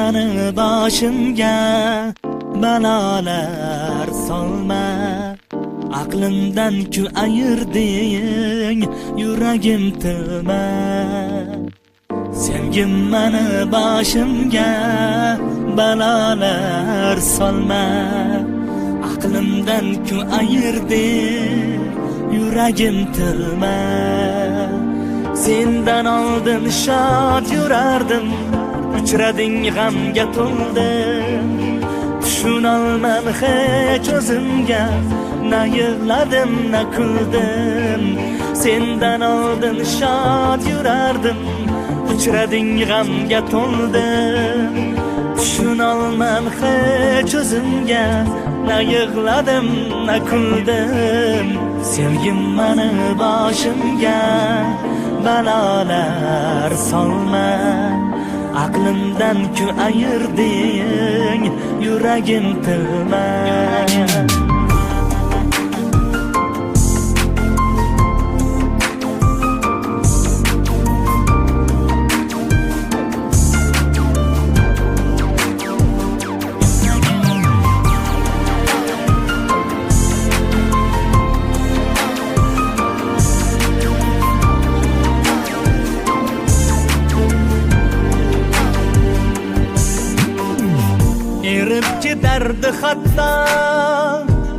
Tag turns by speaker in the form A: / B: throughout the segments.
A: mani boshimga balolar solma. Aqlimdan ku ayirding, yuragim tilma. Sevgim mani boshimga balolar solma. Aqlimdan ku ayirding, yuragim tilma. Sendan oldin shod yurardim, uchrading g'amga to'ldim. Tushunolmam hech o'zimga, na yig'ladim na kuldim. Sendan oldin shod yurardim, uchrading g'amga to'ldim. Tushunolmam hech o'zimga, na yig'ladim na kuldim. Sevgim mani boshimga balolar solma. Aqlimdan ku ayirding, yuragim tilma. Erib ketardi hatto,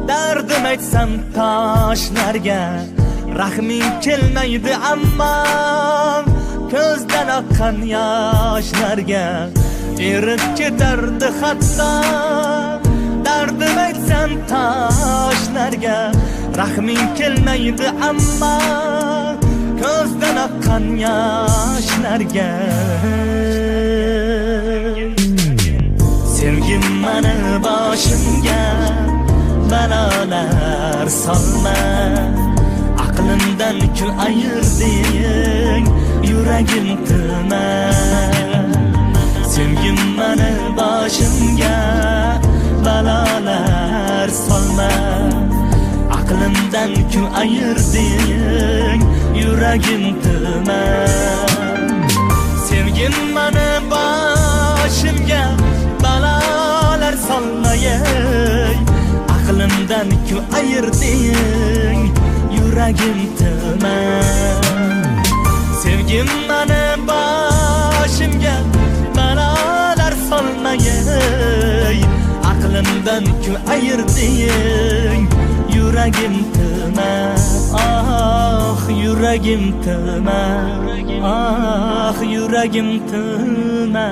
A: dardim aytsam toshlarga. Rahming kelmaydi ammo, ko'zdan oqqan yoshlarga. Erib ketardi hatto, dardim aytsam toshlarga. Rahming kelmaydi ammo, ko'zdan oqqan yoshlarga. Sevgim mani boshimga balolar solma. Aqlimdan ku ayirding, yuragim tilma. Sevgim mani boshimga balolar solma. Aqlimdan ku ayirding, yuragim tilma. Sevgim mani boshimga balolar solmayay. Aqlimdan ku ayirding, yuragim tilma. Sevgim mani boshimga balolar solmayay. Aqlimdan ku ayirding, yuragim tilma. Ah, yuragim tilma. Ah, yuragim tilma.